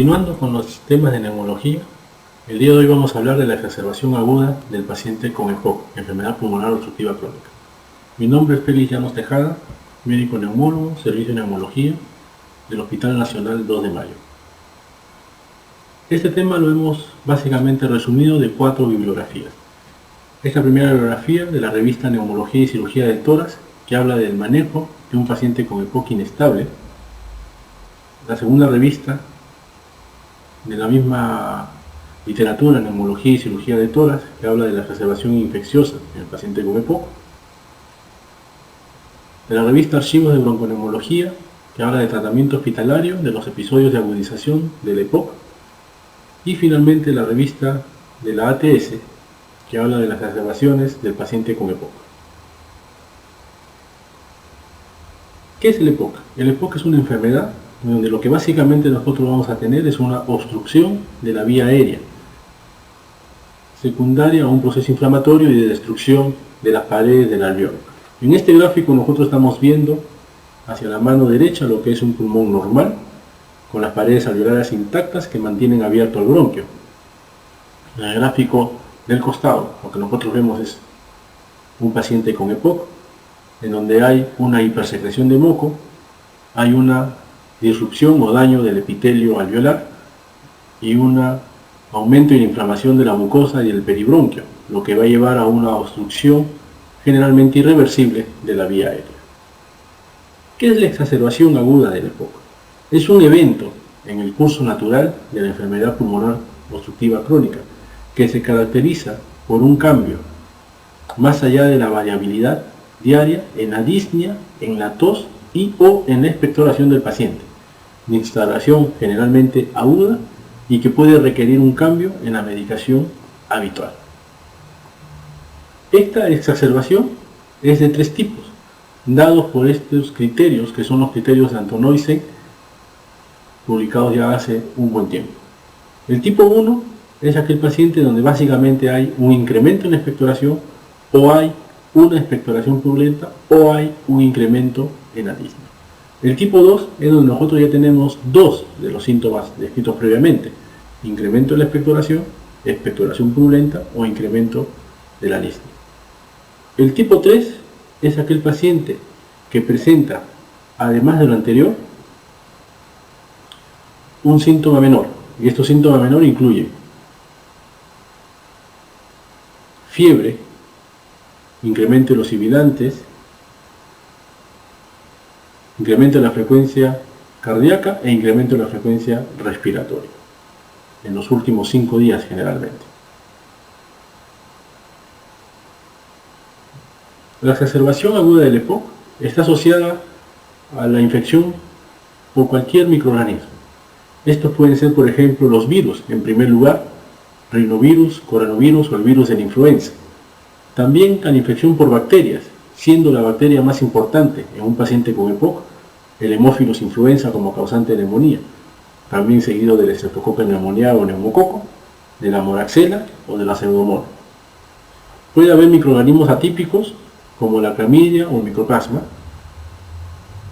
Continuando con los temas de neumología, el día de hoy vamos a hablar de la exacerbación aguda del paciente con EPOC, enfermedad pulmonar obstructiva crónica. Mi nombre es Félix Llanos Tejada, médico neumólogo, servicio de neumología del Hospital Nacional 2 de Mayo. Este tema lo hemos básicamente resumido de 4 bibliografías. Esta primera bibliografía de la revista Neumología y Cirugía del Tórax, que habla del manejo de un paciente con EPOC inestable. La segunda revista de la misma literatura, Neumología y Cirugía de Tórax, que habla de la exacerbación infecciosa en el paciente con EPOC. De la revista Archivos de Bronconeumología, que habla de tratamiento hospitalario de los episodios de agudización del EPOC. Y finalmente la revista de la ATS, que habla de las exacerbaciones del paciente con EPOC. ¿Qué es el EPOC? El EPOC es una enfermedad donde lo que básicamente nosotros vamos a tener es una obstrucción de la vía aérea, secundaria a un proceso inflamatorio y de destrucción de las paredes del alveolo. En este gráfico nosotros estamos viendo hacia la mano derecha lo que es un pulmón normal, con las paredes alveolares intactas que mantienen abierto el bronquio. En el gráfico del costado, lo que nosotros vemos es un paciente con EPOC, en donde hay una hipersecreción de moco, hay una disrupción o daño del epitelio alveolar y un aumento y la inflamación de la mucosa y el peribronquio, lo que va a llevar a una obstrucción generalmente irreversible de la vía aérea. ¿Qué es la exacerbación aguda del EPOC? Es un evento en el curso natural de la enfermedad pulmonar obstructiva crónica que se caracteriza por un cambio más allá de la variabilidad diaria en la disnea, en la tos y o en la expectoración del paciente, de instalación generalmente aguda y que puede requerir un cambio en la medicación habitual. Esta exacerbación es de 3 tipos, dados por estos criterios, que son los criterios de Antonoisen, publicados ya hace un buen tiempo. El tipo 1 es aquel paciente donde básicamente hay un incremento en la expectoración, o hay una expectoración purulenta, o hay un incremento en la disnea. El tipo 2 es donde nosotros ya tenemos 2 de los síntomas descritos previamente: incremento de la expectoración purulenta o incremento de la disnea. El tipo 3 es aquel paciente que presenta, además de lo anterior, un síntoma menor, y estos síntomas menores incluyen fiebre, incremento de los sibilantes, incremento de la frecuencia cardíaca e incremento de la frecuencia respiratoria en los últimos 5 días generalmente. La exacerbación aguda del EPOC está asociada a la infección por cualquier microorganismo. Estos pueden ser, por ejemplo, los virus, en primer lugar, rinovirus, coronavirus o el virus de la influenza. También a la infección por bacterias, siendo la bacteria más importante en un paciente con EPOC el Haemophilus influenza como causante de neumonía, también seguido del Streptococcus pneumoniae o neumococo, de la moraxella o de la pseudomonas. Puede haber microorganismos atípicos como la clamidia o el micoplasma,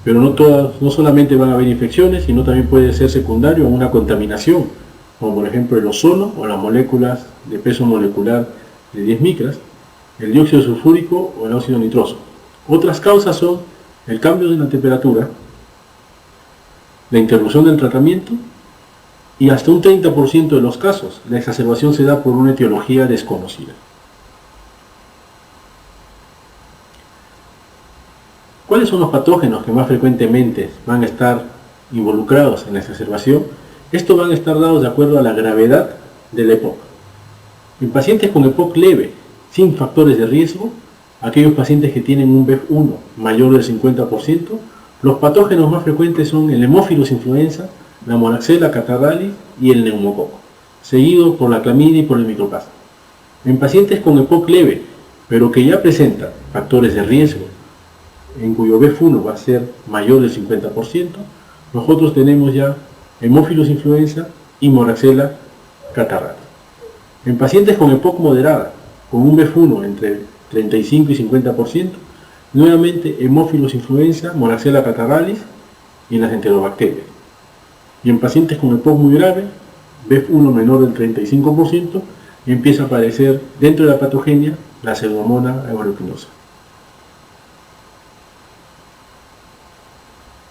pero no solamente van a haber infecciones, sino también puede ser secundario a una contaminación, como por ejemplo el ozono o las moléculas de peso molecular de 10 micras, el dióxido sulfúrico o el óxido nitroso. Otras causas son el cambio de la temperatura, la interrupción del tratamiento y hasta un 30% de los casos la exacerbación se da por una etiología desconocida. ¿Cuáles son los patógenos que más frecuentemente van a estar involucrados en la exacerbación? Estos van a estar dados de acuerdo a la gravedad del EPOC. En pacientes con EPOC leve, sin factores de riesgo, aquellos pacientes que tienen un BEF1 mayor del 50%, los patógenos más frecuentes son el Haemophilus influenza, la Moraxella catarrhalis y el neumococo, seguido por la clamidia y por el micoplasma. En pacientes con EPOC leve, pero que ya presentan factores de riesgo, en cuyo BEF1 va a ser mayor del 50%, nosotros tenemos ya Haemophilus influenza y Moraxella catarrhalis. En pacientes con EPOC moderada, con un BEF1 entre 35 y 50%, nuevamente Haemophilus influenza, Moraxella catarrhalis y las enterobacterias. Y en pacientes con EPOC muy grave, BEF1 menor del 35%, empieza a aparecer dentro de la patogenia la pseudomonas aeruginosa.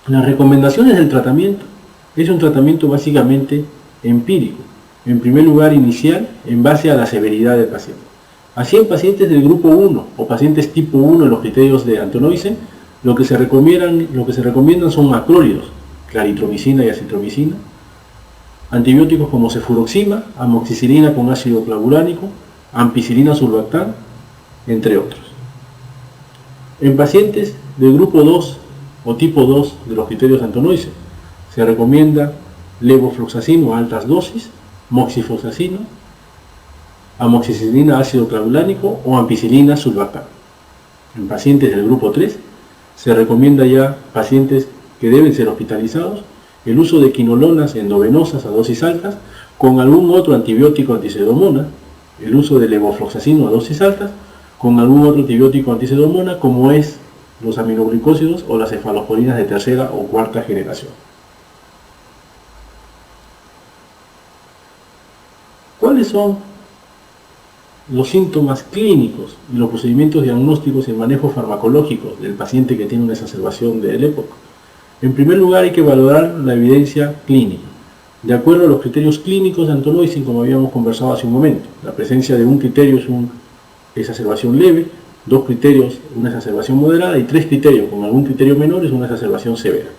Las recomendaciones del tratamiento es un tratamiento básicamente empírico. En primer lugar, inicial en base a la severidad del paciente. Así, en pacientes del grupo 1 o pacientes tipo 1 en los criterios de Antonoisen, lo que se recomiendan son macrólidos, claritromicina y acitromicina, antibióticos como cefuroxima, amoxicilina con ácido clavulánico, ampicilina surfactant, entre otros. En pacientes del grupo 2 o tipo 2 de los criterios Antonoisen, se recomienda levofloxacino a altas dosis, moxifloxacino, amoxicilina ácido clavulánico o ampicilina surfactant. En pacientes del grupo 3 se recomienda ya pacientes que deben ser hospitalizados el uso de quinolonas endovenosas a dosis altas con algún otro antibiótico antiseudomonas, el uso de levofloxacino a dosis altas con algún otro antibiótico antiseudomonas como es los aminoglicósidos o las cefalosporinas de tercera o cuarta generación. ¿Cuáles son los síntomas clínicos y los procedimientos diagnósticos y manejo farmacológicos del paciente que tiene una exacerbación del EPOC? En primer lugar, hay que valorar la evidencia clínica. De acuerdo a los criterios clínicos de Antonoisen, como habíamos conversado hace un momento, la presencia de un criterio es una exacerbación leve, 2 criterios una exacerbación moderada y 3 criterios con algún criterio menor es una exacerbación severa.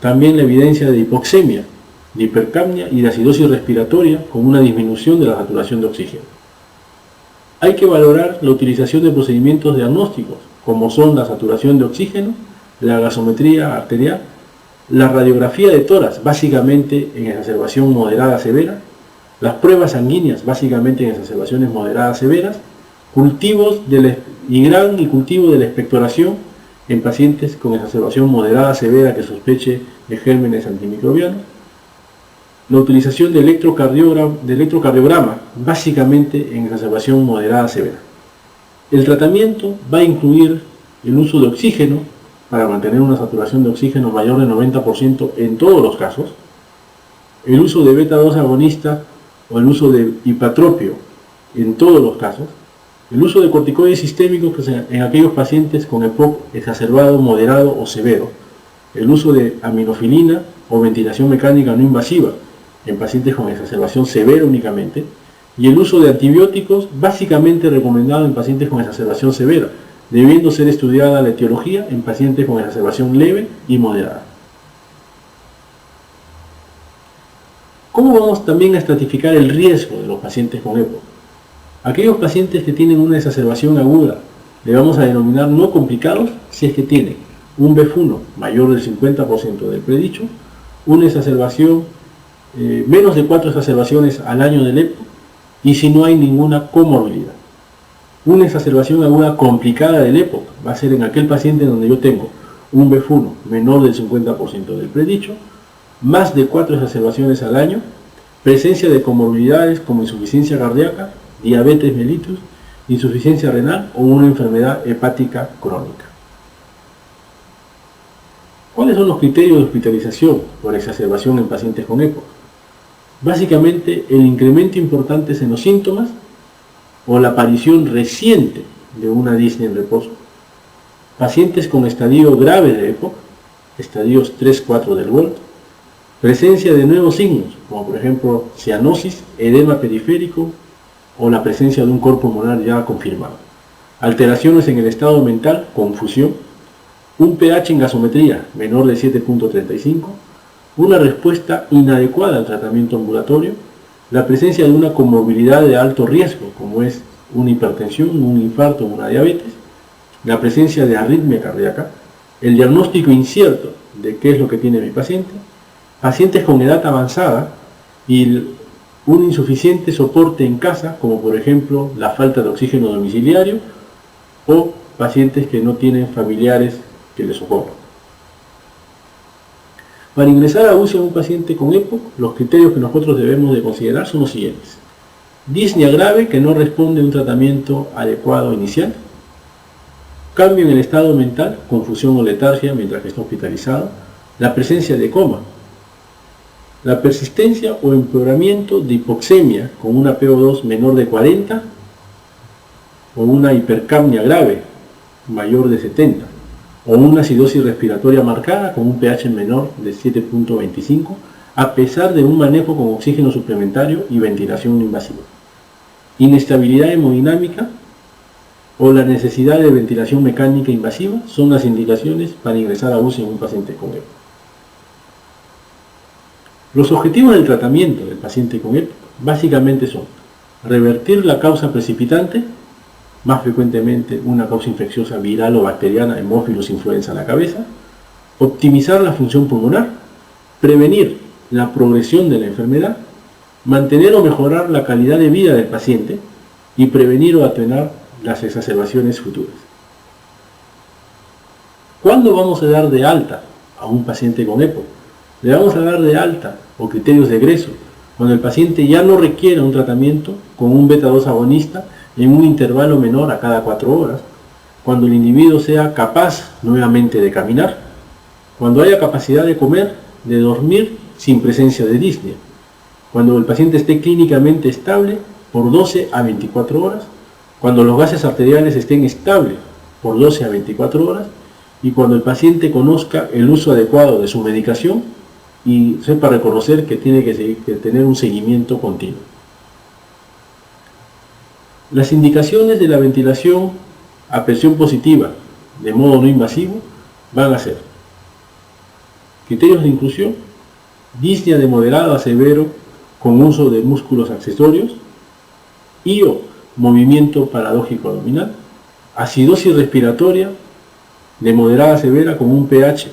También la evidencia de hipoxemia, de hipercapnia y de acidosis respiratoria con una disminución de la saturación de oxígeno. Hay que valorar la utilización de procedimientos diagnósticos, como son la saturación de oxígeno, la gasometría arterial, la radiografía de tórax, básicamente en exacerbación moderada severa, las pruebas sanguíneas, básicamente en exacerbaciones moderadas severas, cultivos y cultivo de la expectoración en pacientes con exacerbación moderada severa que sospeche de gérmenes antimicrobianos, la utilización de electrocardiograma, básicamente en exacerbación moderada severa. El tratamiento va a incluir el uso de oxígeno para mantener una saturación de oxígeno mayor del 90% en todos los casos, el uso de beta-2 agonista o el uso de hipatropio en todos los casos, el uso de corticoides sistémicos en aquellos pacientes con EPOC exacerbado, moderado o severo, el uso de aminofilina o ventilación mecánica no invasiva en pacientes con exacerbación severa únicamente, y el uso de antibióticos básicamente recomendado en pacientes con exacerbación severa, debiendo ser estudiada la etiología en pacientes con exacerbación leve y moderada. ¿Cómo vamos también a estratificar el riesgo de los pacientes con EPOC? Aquellos pacientes que tienen una exacerbación aguda le vamos a denominar no complicados si es que tienen un BEF1 mayor del 50% del predicho, una exacerbación, menos de 4 exacerbaciones al año del EPOC y si no hay ninguna comorbilidad. Una exacerbación aguda complicada del EPOC va a ser en aquel paciente donde yo tengo un BEF1 menor del 50% del predicho, más de 4 exacerbaciones al año, presencia de comorbilidades como insuficiencia cardíaca, diabetes mellitus, insuficiencia renal o una enfermedad hepática crónica. ¿Cuáles son los criterios de hospitalización por exacerbación en pacientes con EPOC? Básicamente, el incremento importante en los síntomas o la aparición reciente de una disnea en reposo. Pacientes con estadio grave de EPOC, estadios 3-4 del World, presencia de nuevos signos, como por ejemplo cianosis, edema periférico o la presencia de un cuerpo pulmonar ya confirmado. Alteraciones en el estado mental, confusión, un pH en gasometría menor de 7.35, una respuesta inadecuada al tratamiento ambulatorio, la presencia de una comorbilidad de alto riesgo, como es una hipertensión, un infarto, una diabetes, la presencia de arritmia cardíaca, el diagnóstico incierto de qué es lo que tiene mi paciente, pacientes con edad avanzada y un insuficiente soporte en casa, como por ejemplo la falta de oxígeno domiciliario o pacientes que no tienen familiares que les socorran. Para ingresar a UCI a un paciente con EPOC, los criterios que nosotros debemos de considerar son los siguientes. Disnea grave que no responde a un tratamiento adecuado inicial, cambio en el estado mental, confusión o letargia mientras que está hospitalizado, la presencia de coma, La persistencia o empeoramiento de hipoxemia con una PO2 menor de 40 o una hipercapnia grave mayor de 70 o una acidosis respiratoria marcada con un pH menor de 7.25 a pesar de un manejo con oxígeno suplementario y ventilación no invasiva. Inestabilidad hemodinámica o la necesidad de ventilación mecánica invasiva son las indicaciones para ingresar a UCI en un paciente con EPOC. Los objetivos del tratamiento del paciente con EPOC básicamente son revertir la causa precipitante, más frecuentemente una causa infecciosa viral o bacteriana, hemófilos, influenza a la cabeza, optimizar la función pulmonar, prevenir la progresión de la enfermedad, mantener o mejorar la calidad de vida del paciente y prevenir o atenuar las exacerbaciones futuras. ¿Cuándo vamos a dar de alta a un paciente con EPOC? Le vamos a dar de alta o criterios de egreso cuando el paciente ya no requiere un tratamiento con un beta-2 agonista en un intervalo menor a cada 4 horas, cuando el individuo sea capaz nuevamente de caminar, cuando haya capacidad de comer, de dormir sin presencia de disnea, cuando el paciente esté clínicamente estable por 12 a 24 horas, cuando los gases arteriales estén estables por 12 a 24 horas y cuando el paciente conozca el uso adecuado de su medicación y sepa reconocer que tiene que tener un seguimiento continuo. Las indicaciones de la ventilación a presión positiva de modo no invasivo van a ser criterios de inclusión, disnea de moderado a severo con uso de músculos accesorios y o movimiento paradójico abdominal, acidosis respiratoria de moderada a severa con un pH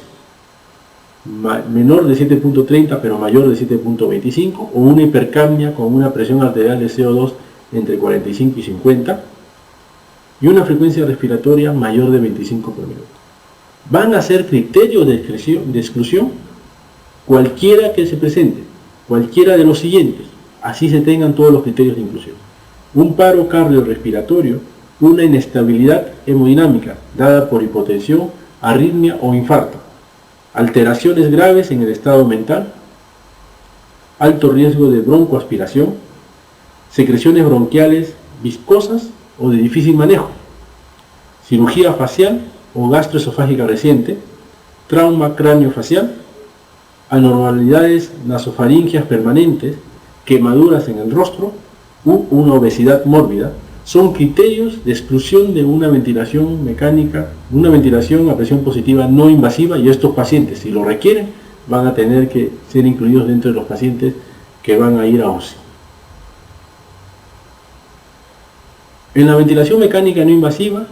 menor de 7.30 pero mayor de 7.25 o una hipercapnia con una presión arterial de CO2 entre 45 y 50 y una frecuencia respiratoria mayor de 25 por minuto. Van a ser criterios de exclusión cualquiera que se presente, cualquiera de los siguientes, así se tengan todos los criterios de inclusión. Un paro cardiorrespiratorio, una inestabilidad hemodinámica dada por hipotensión, arritmia o infarto, alteraciones graves en el estado mental, alto riesgo de broncoaspiración, secreciones bronquiales viscosas o de difícil manejo, cirugía facial o gastroesofágica reciente, trauma craneofacial, anormalidades nasofaringias permanentes, quemaduras en el rostro u una obesidad mórbida, son criterios de exclusión de una ventilación mecánica, una ventilación a presión positiva no invasiva, y estos pacientes, si lo requieren, van a tener que ser incluidos dentro de los pacientes que van a ir a UCI. En la ventilación mecánica no invasiva,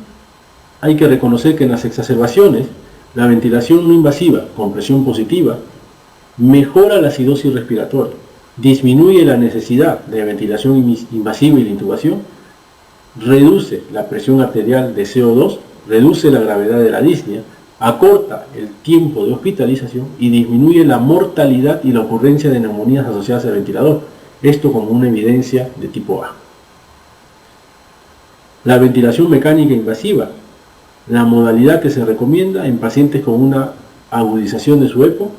hay que reconocer que en las exacerbaciones, la ventilación no invasiva con presión positiva mejora la acidosis respiratoria, disminuye la necesidad de ventilación invasiva y la intubación, reduce la presión arterial de CO2, reduce la gravedad de la disnea, acorta el tiempo de hospitalización y disminuye la mortalidad y la ocurrencia de neumonías asociadas al ventilador, esto como una evidencia de tipo A. La ventilación mecánica invasiva, la modalidad que se recomienda en pacientes con una agudización de su EPOC,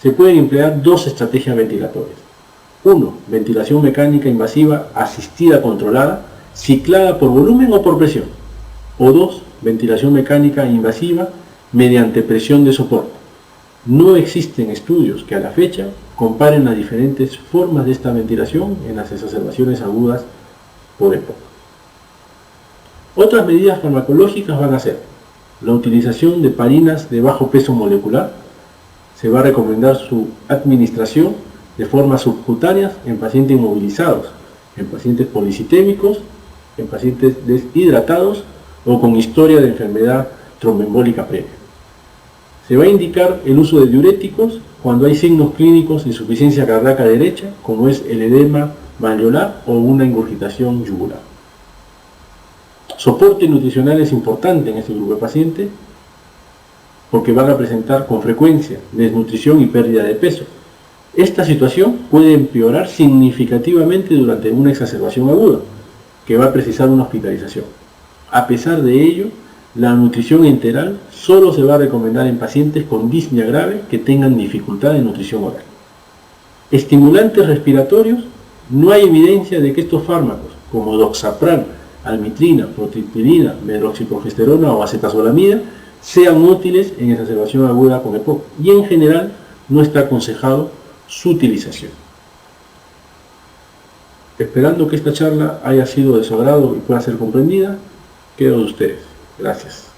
se pueden emplear dos estrategias ventilatorias. 1. Ventilación mecánica invasiva asistida controlada, ciclada por volumen o por presión. O 2. Ventilación mecánica invasiva mediante presión de soporte. No existen estudios que a la fecha comparen las diferentes formas de esta ventilación en las exacerbaciones agudas por EPOC. Otras medidas farmacológicas van a ser la utilización de heparinas de bajo peso molecular. Se va a recomendar su administración de forma subcutánea en pacientes inmovilizados, en pacientes policitémicos, en pacientes deshidratados o con historia de enfermedad tromboembólica previa. Se va a indicar el uso de diuréticos cuando hay signos clínicos de insuficiencia cardíaca derecha, como es el edema malleolar o una ingurgitación yugular. Soporte nutricional es importante en este grupo de pacientes porque van a presentar con frecuencia desnutrición y pérdida de peso. Esta situación puede empeorar significativamente durante una exacerbación aguda, que va a precisar una hospitalización. A pesar de ello, la nutrición enteral solo se va a recomendar en pacientes con disnea grave que tengan dificultad de nutrición oral. Estimulantes respiratorios, no hay evidencia de que estos fármacos, como doxapran, almitrina, protriptilina, medroxiprogesterona o acetazolamida, sean útiles en exacerbación aguda con EPOC, y en general no está aconsejado su utilización. Esperando que esta charla haya sido de su agrado y pueda ser comprendida, quedo de ustedes. Gracias.